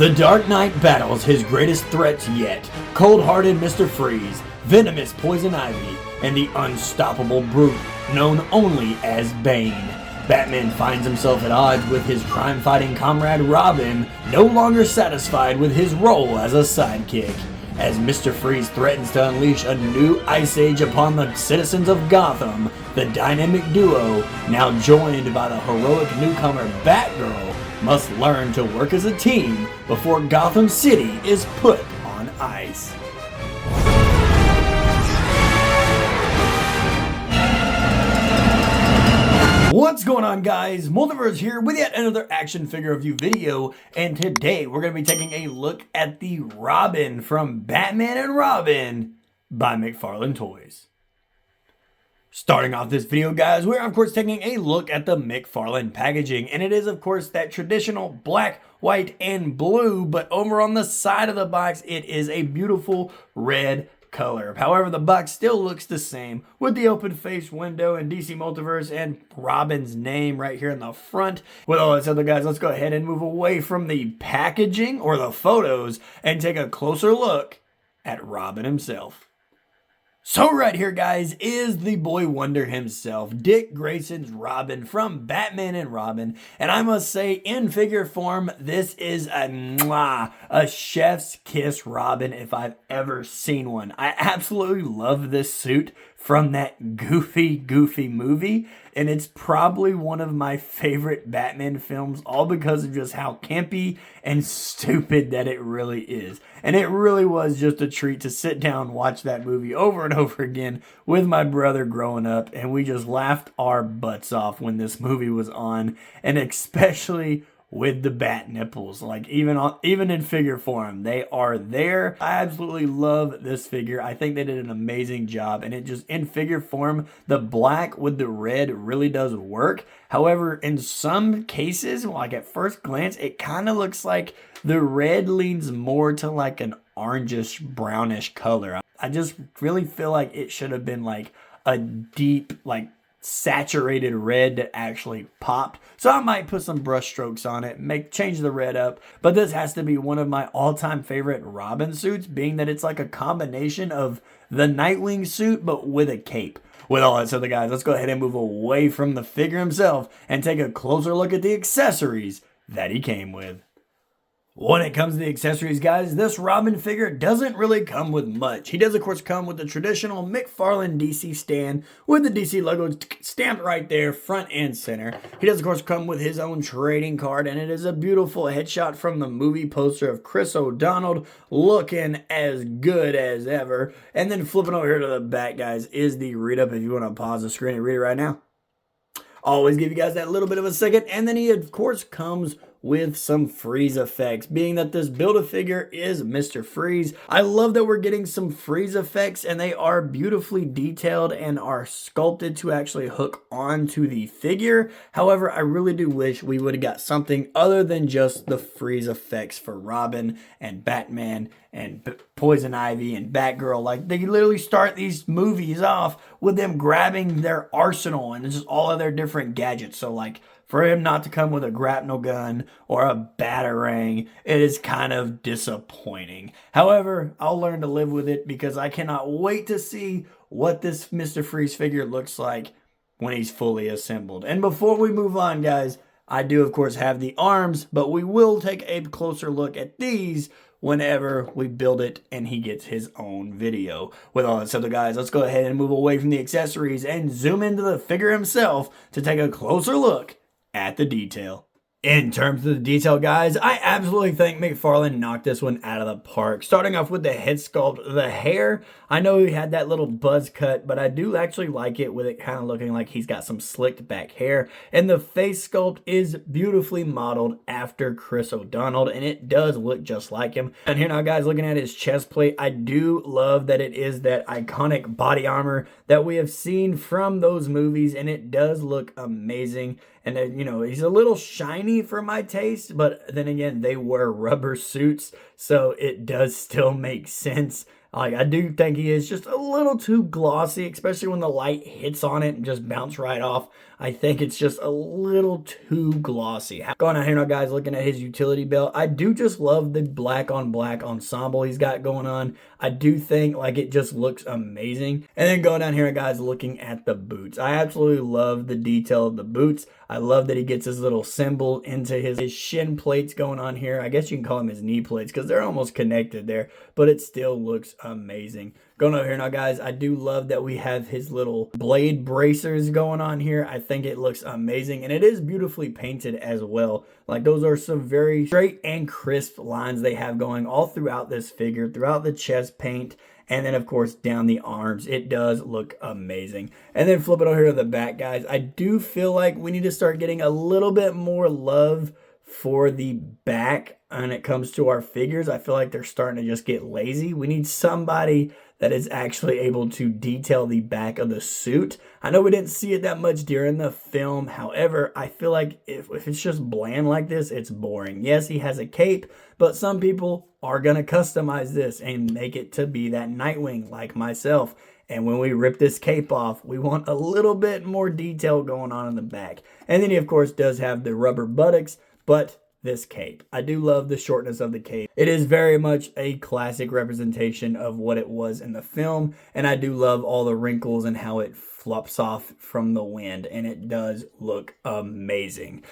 The Dark Knight battles his greatest threats yet, cold-hearted Mr. Freeze, venomous Poison Ivy, and the unstoppable brute known only as Bane. Batman finds himself at odds with his crime-fighting comrade Robin, no longer satisfied with his role as a sidekick. As Mr. Freeze threatens to unleash a new ice age upon the citizens of Gotham, the dynamic duo, now joined by the heroic newcomer Batgirl, must learn to work as a team before Gotham City is put on ice. What's going on, guys? Multiverse here with yet another action figure review video, and today we're going to be taking a look at the Robin from Batman and Robin by McFarlane Toys. Starting off this video, guys, we're of course taking a look at the McFarlane packaging, and it is of course that traditional black, white, and blue, but over on the side of the box it is a beautiful red color. However, the box still looks the same with the open face window and DC Multiverse and Robin's name right here in the front. With all that said, guys, let's go ahead and move away from the packaging or the photos and take a closer look at Robin himself. So right here, guys, is the boy wonder himself, Dick Grayson's Robin from Batman and Robin. And I must say, in figure form, this is a chef's kiss Robin if I've ever seen one. I absolutely love this suit from that goofy movie, and it's probably one of my favorite Batman films, all because of just how campy and stupid that it really is. And it really was just a treat to sit down and watch that movie over and over again with my brother growing up, and we just laughed our butts off when this movie was on, and especially with the bat nipples. Like even in figure form, they are there. I absolutely love this figure. I think they did an amazing job, and it just in figure form, the black with the red really does work. However, in some cases, like at first glance, it kind of looks like the red leans more to like an orangish brownish color. I just really feel like it should have been like a deep, like saturated red that actually popped. So I might put some brush strokes on it, change the red up. But this has to be one of my all-time favorite Robin suits, being that it's like a combination of the Nightwing suit but with a cape. With all that said, guys, let's go ahead and move away from the figure himself and take a closer look at the accessories that he came with. When it comes to the accessories, guys, this Robin figure doesn't really come with much. He does, of course, come with the traditional McFarlane DC stand with the DC logo stamped right there, front and center. He does, of course, come with his own trading card, and it is a beautiful headshot from the movie poster of Chris O'Donnell looking as good as ever. And then flipping over here to the back, guys, is the read-up if you want to pause the screen and read it right now. Always give you guys that little bit of a second. And then he, of course, comes with some freeze effects, being that this Build-A-Figure is Mr. Freeze. I love that we're getting some freeze effects, and they are beautifully detailed and are sculpted to actually hook onto the figure. However, I really do wish we would have got something other than just the freeze effects for Robin and Batman and Poison Ivy and Batgirl. Like, they literally start these movies off with them grabbing their arsenal and just all of their different gadgets. So like, for him not to come with a grapnel gun or a batarang, it is kind of disappointing. However, I'll learn to live with it because I cannot wait to see what this Mr. Freeze figure looks like when he's fully assembled. And before we move on, guys, I do, of course, have the arms, but we will take a closer look at these whenever we build it and he gets his own video. With all that said, guys, let's go ahead and move away from the accessories and zoom into the figure himself to take a closer look at the detail. In terms of the detail, guys, I absolutely think McFarlane knocked this one out of the park. Starting off with the head sculpt, the hair, I know he had that little buzz cut, but I do actually like it with it kind of looking like he's got some slicked back hair. And the face sculpt is beautifully modeled after Chris O'Donnell, and it does look just like him. And here now, guys, looking at his chest plate, I do love that it is that iconic body armor that we have seen from those movies, and it does look amazing. And then, you know, he's a little shiny for my taste, but then again, they wear rubber suits, so it does still make sense. Like, I do think he is just a little too glossy, especially when the light hits on it and just bounce right off. I think it's just a little too glossy. Going out here now, guys, looking at his utility belt, I do just love the black on black ensemble he's got going on. I do think like it just looks amazing. And then going down here, guys, looking at the boots. I absolutely love the detail of the boots. I love that he gets his little symbol into his shin plates going on here. I guess you can call them his knee plates because they're almost connected there, but it still looks amazing. Going over here now, guys, I do love that we have his little blade bracers going on here. I think it looks amazing, and it is beautifully painted as well. Like, those are some very straight and crisp lines they have going all throughout this figure, throughout the chest paint, and then, of course, down the arms. It does look amazing. And then flipping over here to the back, guys, I do feel like we need to start getting a little bit more love for the back when it comes to our figures. I feel like they're starting to just get lazy. We need somebody that is actually able to detail the back of the suit. I know we didn't see it that much during the film. However, I feel like if it's just bland like this, it's boring. Yes, he has a cape, but some people are going to customize this and make it to be that Nightwing, like myself. And when we rip this cape off, we want a little bit more detail going on in the back. And then he, of course, does have the rubber buttocks, but this cape, I do love the shortness of the cape. It is very much a classic representation of what it was in the film, and I do love all the wrinkles and how it flops off from the wind, and it does look amazing.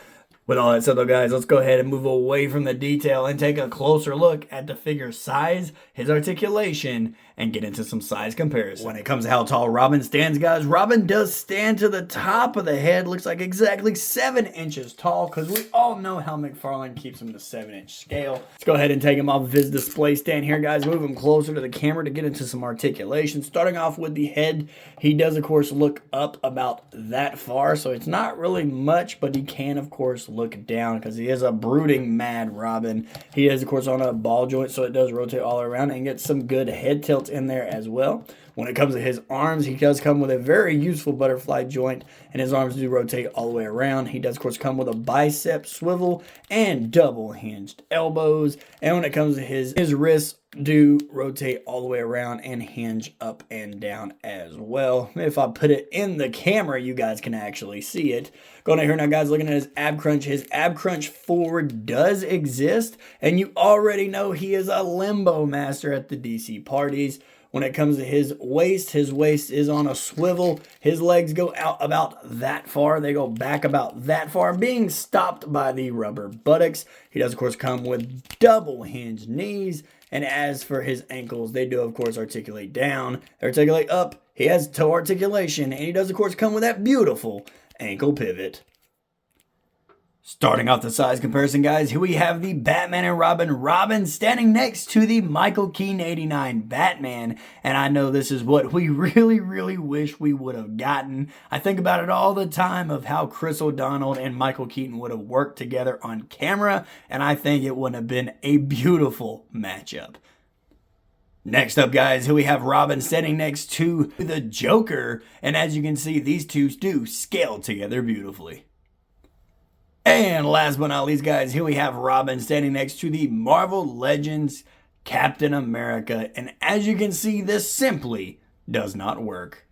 With all that said though, guys, let's go ahead and move away from the detail and take a closer look at the figure's size, his articulation, and get into some size comparison. When it comes to how tall Robin stands, guys, Robin does stand to the top of the head. Looks like exactly 7 inches tall, because we all know how McFarlane keeps him to 7-inch scale. Let's go ahead and take him off of his display stand here, guys. Move him closer to the camera to get into some articulation. Starting off with the head, he does, of course, look up about that far, so it's not really much, but he can, of course, look down because he is a brooding mad Robin. He is, of course, on a ball joint, so it does rotate all around and get some good head tilt in there as well. When it comes to his arms, he does come with a very useful butterfly joint, and his arms do rotate all the way around. He does, of course, come with a bicep swivel and double hinged elbows. And when it comes to his wrists, do rotate all the way around and hinge up and down as well. If I put it in the camera, you guys can actually see it. Going here now, guys, looking at his ab crunch. His ab crunch forward does exist, and you already know he is a limbo master at the DC parties. When it comes to his waist is on a swivel. His legs go out about that far. They go back about that far, being stopped by the rubber buttocks. He does, of course, come with double hinged knees. And as for his ankles, they do, of course, articulate down. They articulate up. He has toe articulation. And he does, of course, come with that beautiful ankle pivot. Starting off the size comparison, guys, here we have the Batman and Robin standing next to the Michael Keaton 89 Batman. And I know this is what we really, really wish we would have gotten. I think about it all the time of how Chris O'Donnell and Michael Keaton would have worked together on camera. And I think it would have been a beautiful matchup. Next up, guys, here we have Robin standing next to the Joker. And as you can see, these two do scale together beautifully. And last but not least, guys, here we have Robin standing next to the Marvel Legends Captain America. And as you can see, this simply does not work.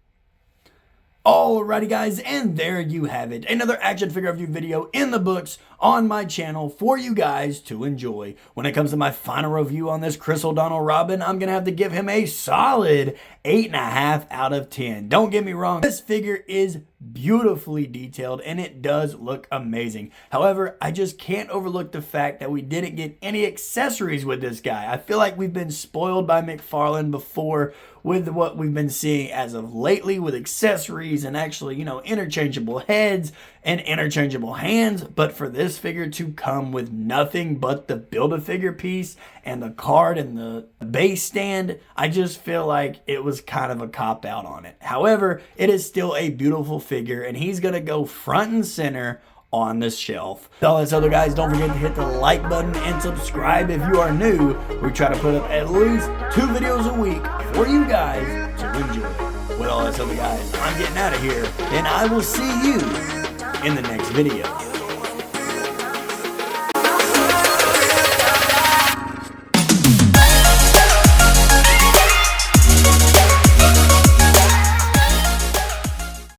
Alrighty, guys, and there you have it. Another action figure review video in the books on my channel for you guys to enjoy. When it comes to my final review on this Chris O'Donnell Robin, I'm going to have to give him a solid 8.5 out of 10. Don't get me wrong, this figure is beautifully detailed and it does look amazing. However, I just can't overlook the fact that we didn't get any accessories with this guy. I feel like we've been spoiled by McFarlane before with what we've been seeing as of lately with accessories and actually, you know, interchangeable heads and interchangeable hands. But for this figure to come with nothing but the Build-A-Figure piece and the card and the base stand, I just feel like it was kind of a cop-out on it. However, it is still a beautiful figure and he's going to go front and center on this shelf. To all this other, guys, don't forget to hit the like button and subscribe if you are new. We try to put up at least 2 videos a week for you guys to enjoy. With all this other, guys, I'm getting out of here and I will see you in the next video.